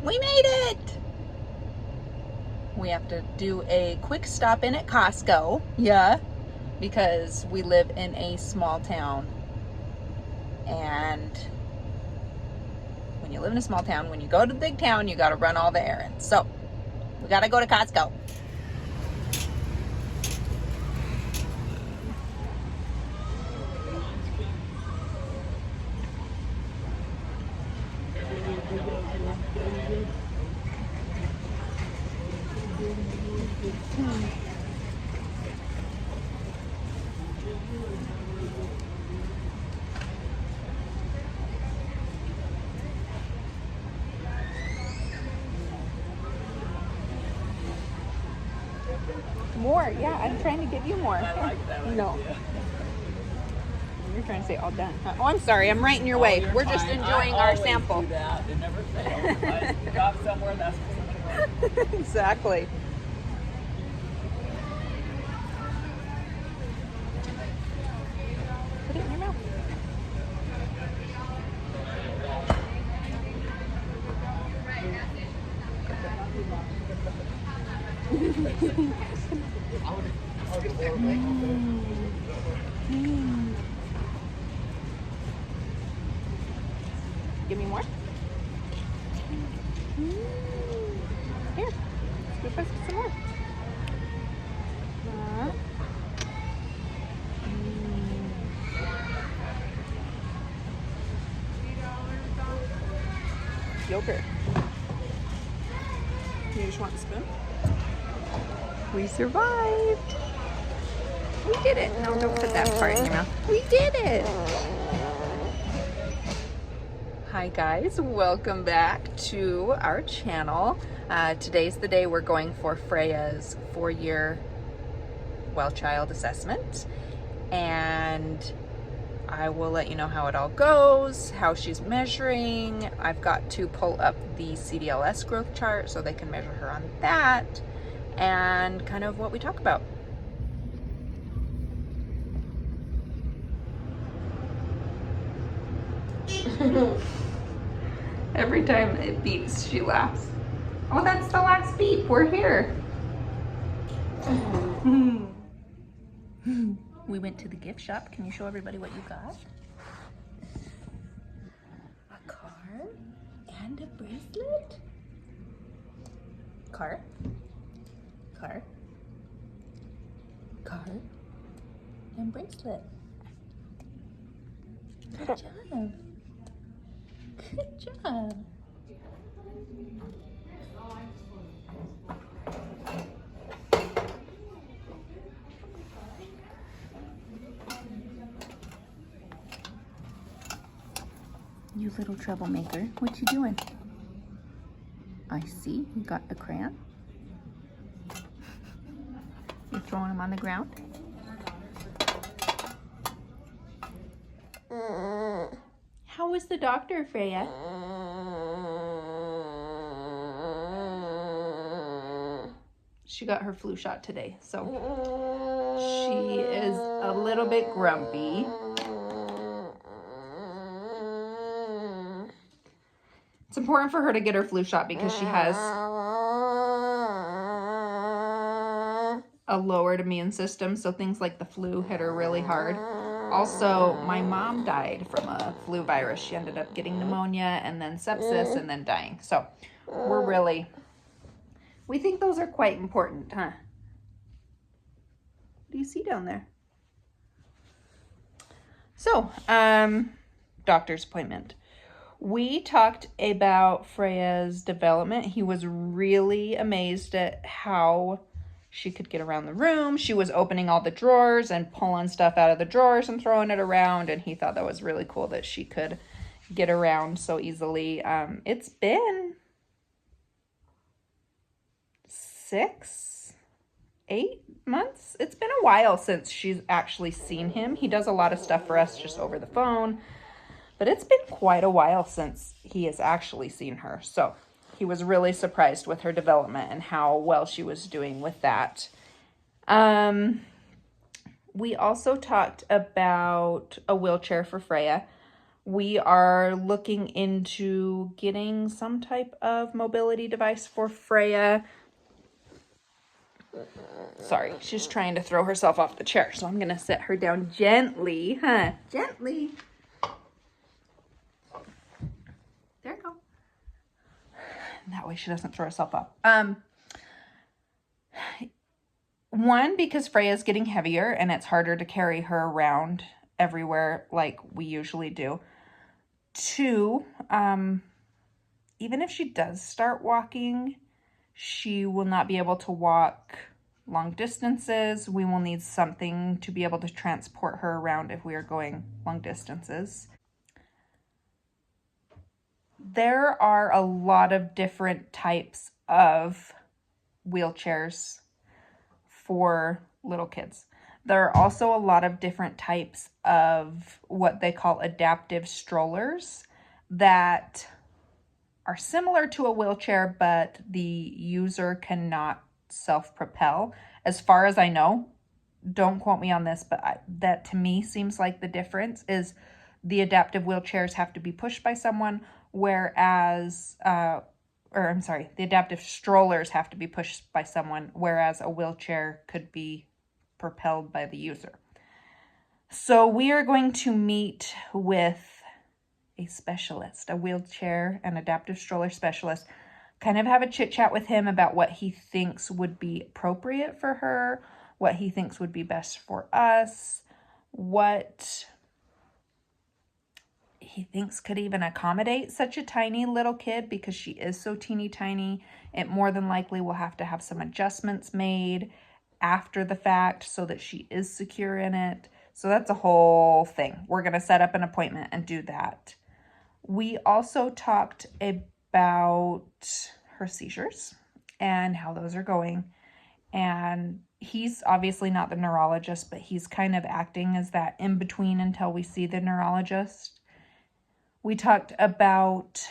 We made it! We have to do a quick stop in at Costco. Yeah. Because we live in a small town. And when you live in a small town, when you go to the big town, you got to run all the errands. So we got to go to Costco. More, yeah, I'm trying to give you more. I like that idea. No. You're trying to say all done. Oh, I'm sorry, I'm right in your way. You're We're just fine. enjoying I our always sample. Do that. It never fails. I got somewhere that's Exactly. Put it in your mouth. Give me more. Here, scoop us some more. Yogurt. You just want the spoon? We survived. We did it. No, don't put that part in your mouth. We did it. Hi guys, welcome back to our channel. Today's the day we're going for Freya's 4-year well child assessment, and I will let you know how it all goes, how she's measuring. I've got to pull up the CDLS growth chart so they can measure her on that, and kind of what we talk about. Every time it beeps, she laughs. Oh, that's the last beep. We're here. We went to the gift shop. Can you show everybody what you got? A car and a bracelet. Car. Car. Car and bracelet. Good job. Good job. You little troublemaker. What you doing? I see. You got the crayon. You're throwing them on the ground. How was the doctor, Freya? She got her flu shot today, so she is a little bit grumpy. It's important for her to get her flu shot because she has a lowered immune system, so things like the flu hit her really hard. Also, my mom died from a flu virus. She ended up getting pneumonia and then sepsis and then dying. So we think those are quite important, huh? What do you see down there? So, doctor's appointment. We talked about Freya's development. He was really amazed at how she could get around the room. She was opening all the drawers and pulling stuff out of the drawers and throwing it around, and he thought that was really cool that she could get around so easily. It's been 6, 8 months. It's been a while since she's actually seen him. He does a lot of stuff for us just over the phone, but it's been quite a while since he has actually seen her. So he was really surprised with her development and how well she was doing with that. We also talked about a wheelchair for Freya. We are looking into getting some type of mobility device for Freya. Sorry, she's trying to throw herself off the chair, so I'm going to set her down gently. Gently. There you go. That way she doesn't throw herself off. One, because Freya's getting heavier and it's harder to carry her around everywhere like we usually do. Two, even if she does start walking, she will not be able to walk long distances. We will need something to be able to transport her around if we are going long distances. There are a lot of different types of wheelchairs for little kids. There are also a lot of different types of what they call adaptive strollers that are similar to a wheelchair, but the user cannot self-propel. As far as I know, don't quote me on this, but that to me seems like the difference is the adaptive wheelchairs have to be pushed by someone, whereas the adaptive strollers have to be pushed by someone, whereas a wheelchair could be propelled by the user. So we are going to meet with a specialist, a wheelchair and adaptive stroller specialist, kind of have a chit chat with him about what he thinks would be appropriate for her, what he thinks would be best for us, what he thinks could even accommodate such a tiny little kid, because she is so teeny tiny. It more than likely will have to have some adjustments made after the fact so that she is secure in it. So that's a whole thing. We're going to set up an appointment and do that. We also talked about her seizures and how those are going. And he's obviously not the neurologist, but he's kind of acting as that in between until we see the neurologist. We talked about,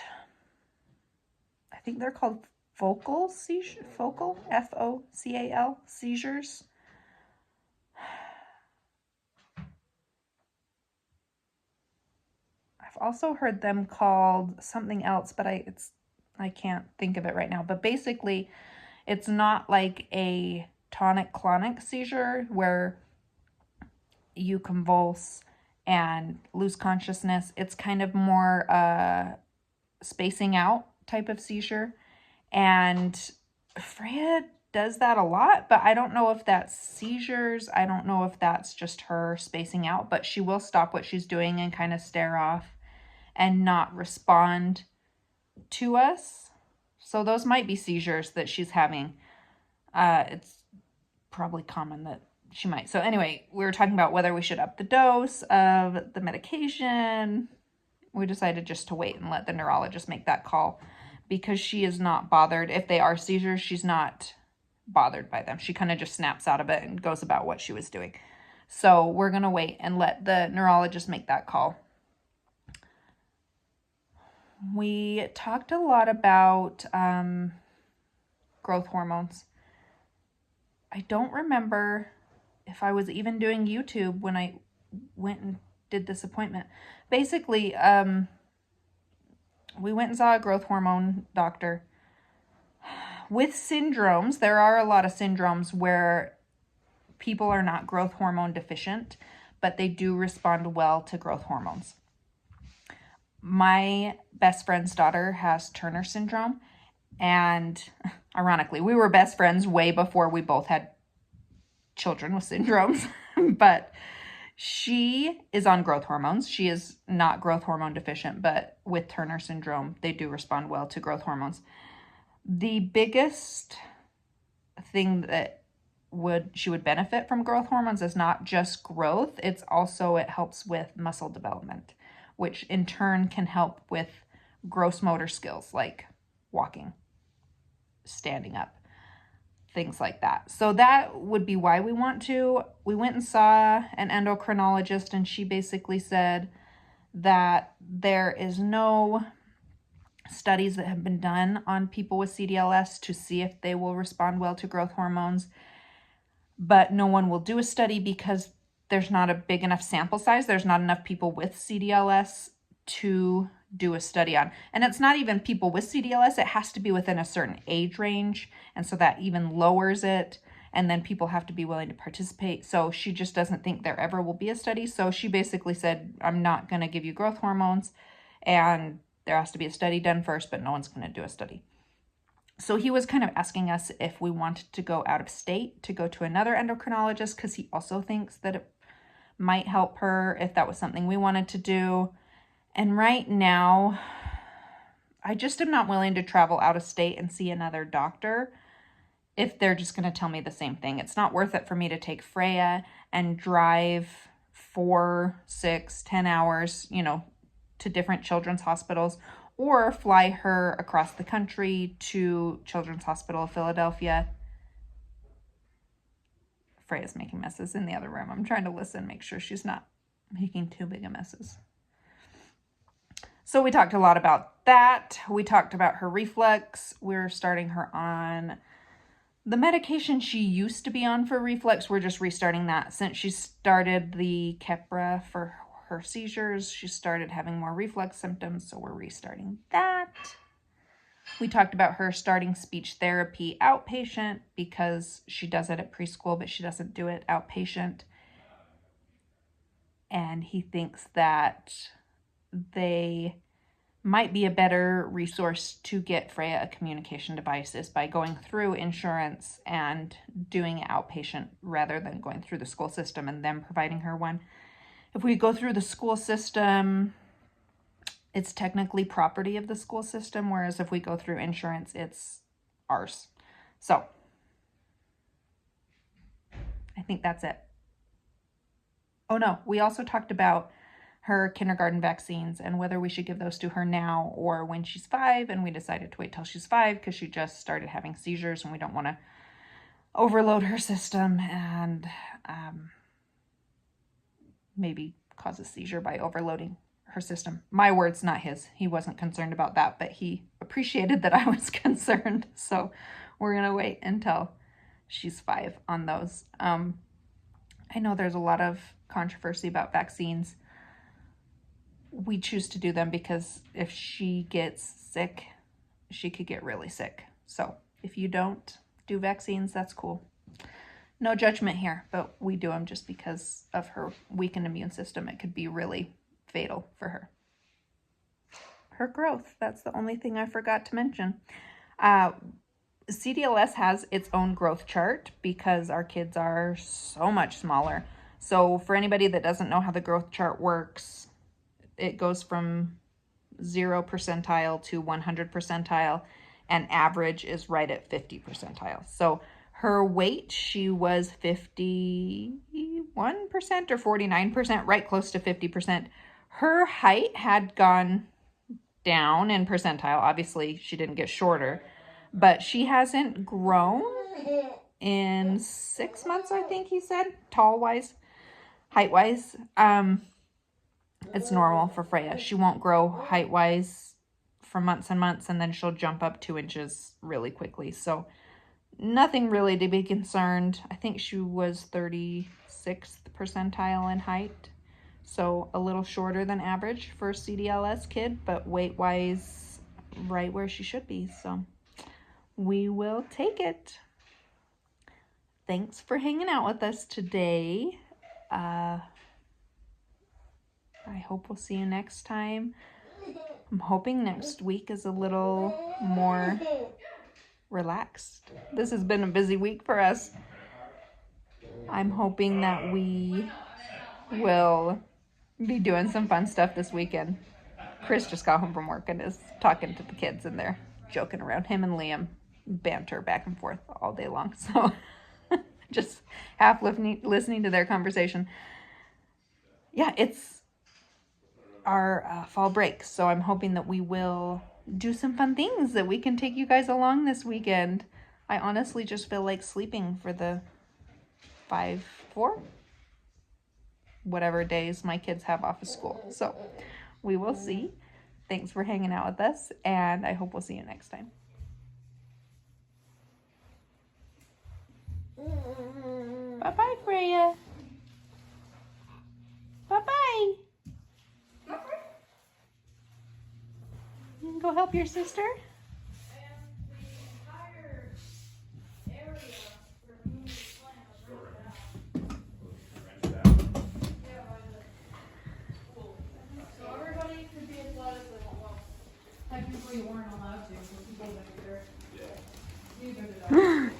I think they're called focal seizure, focal, F-O-C-A-L, seizures. I've also heard them called something else, but I can't think of it right now. But basically, it's not like a tonic-clonic seizure where you convulse and lose consciousness. It's kind of more spacing out type of seizure. And Freya does that a lot, but I don't know if that's seizures. I don't know if that's just her spacing out, but she will stop what she's doing and kind of stare off and not respond to us. So those might be seizures that she's having. It's probably common that she might. So anyway, we were talking about whether we should up the dose of the medication. We decided just to wait and let the neurologist make that call, because she is not bothered. If they are seizures, she's not bothered by them. She kind of just snaps out of it and goes about what she was doing. So we're going to wait and let the neurologist make that call. We talked a lot about growth hormones. I don't remember if I was even doing YouTube when I went and did this appointment. Basically, we went and saw a growth hormone doctor. With syndromes, there are a lot of syndromes where people are not growth hormone deficient, but they do respond well to growth hormones. My best friend's daughter has Turner syndrome, and ironically, we were best friends way before we both had children with syndromes, but she is on growth hormones. She is not growth hormone deficient, but with Turner syndrome, they do respond well to growth hormones. The biggest thing that she would benefit from growth hormones is not just growth, it helps with muscle development, which in turn can help with gross motor skills like walking, standing up, things like that. So that would be why we went and saw an endocrinologist, and she basically said that there is no studies that have been done on people with CDLS to see if they will respond well to growth hormones, but no one will do a study because there's not a big enough sample size. There's not enough people with CDLS to do a study on. And it's not even people with CDLS. It has to be within a certain age range. And so that even lowers it. And then people have to be willing to participate. So she just doesn't think there ever will be a study. So she basically said, I'm not going to give you growth hormones. And there has to be a study done first, but no one's going to do a study. So he was kind of asking us if we wanted to go out of state to go to another endocrinologist, because he also thinks that it might help her if that was something we wanted to do. And right now, I just am not willing to travel out of state and see another doctor if they're just going to tell me the same thing. It's not worth it for me to take Freya and drive 4, 6, 10 hours, to different children's hospitals, or fly her across the country to Children's Hospital of Philadelphia. Freya's making messes in the other room. I'm trying to listen, make sure she's not making too big of messes. So we talked a lot about that. We talked about her reflux. We're starting her on the medication she used to be on for reflux. We're just restarting that. Since she started the Keppra for her seizures, she started having more reflux symptoms, so we're restarting that. We talked about her starting speech therapy outpatient because she does it at preschool, but she doesn't do it outpatient. And he thinks that they might be a better resource to get Freya a communication device is by going through insurance and doing it outpatient rather than going through the school system and them providing her one. If we go through the school system, it's technically property of the school system, whereas if we go through insurance, it's ours. So I think that's it. Oh no, we also talked about her kindergarten vaccines and whether we should give those to her now or when she's 5, and we decided to wait till she's 5 because she just started having seizures and we don't want to overload her system and maybe cause a seizure by overloading her system. My words, not his. He wasn't concerned about that, but he appreciated that I was concerned. So we're going to wait until she's 5 on those. I know there's a lot of controversy about vaccines. We choose to do them because if she gets sick, she could get really sick. So if you don't do vaccines, that's cool. No judgment here, but we do them just because of her weakened immune system. It could be really fatal for her. Her growth, that's the only thing I forgot to mention. CDLS has its own growth chart because our kids are so much smaller. So for anybody that doesn't know how the growth chart works, it goes from 0 percentile to 100 percentile, and average is right at 50 percentile. So her weight, she was 51% or 49%, right close to 50%. Her height had gone down in percentile. Obviously, she didn't get shorter, but she hasn't grown in 6 months, I think he said, tall-wise, height-wise. It's normal for Freya. She won't grow height-wise for months and months, and then she'll jump up 2 inches really quickly. So nothing really to be concerned. I think she was 36th percentile in height, so a little shorter than average for a CDLS kid, but weight-wise, right where she should be. So we will take it. Thanks for hanging out with us today. I hope we'll see you next time. I'm hoping next week is a little more relaxed. This has been a busy week for us. I'm hoping that we will be doing some fun stuff this weekend. Chris just got home from work and is talking to the kids, and they're joking around. Him and Liam banter back and forth all day long. So just half listening to their conversation. Yeah, it's our fall break, so I'm hoping that we will do some fun things that we can take you guys along this weekend. I honestly just feel like sleeping for the 4 whatever days my kids have off of school. So we will see. Thanks for hanging out with us, and I hope we'll see you next time. Bye-bye, Freya. Bye-bye. You can go help your sister.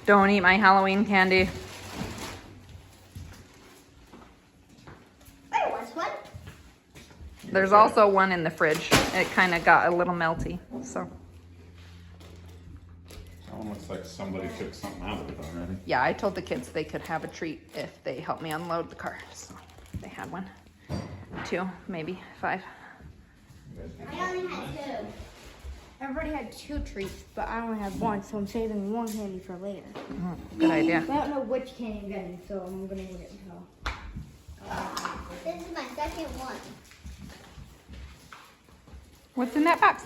Don't eat my Halloween candy. There was one. There's also one in the fridge. It kind of got a little melty, so. That one looks like somebody took something out of it already. Yeah, I told the kids they could have a treat if they helped me unload the car. So they had one, 2, maybe 5. I only had 2. Everybody had 2 treats, but I only have 1, so I'm saving 1 candy for later. Good idea. I don't know which candy I'm getting, so I'm gonna wait until. This is my second one. What's in that box?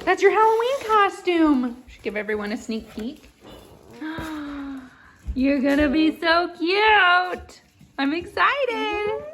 That's your Halloween costume. Should give everyone a sneak peek. You're gonna be so cute. I'm excited.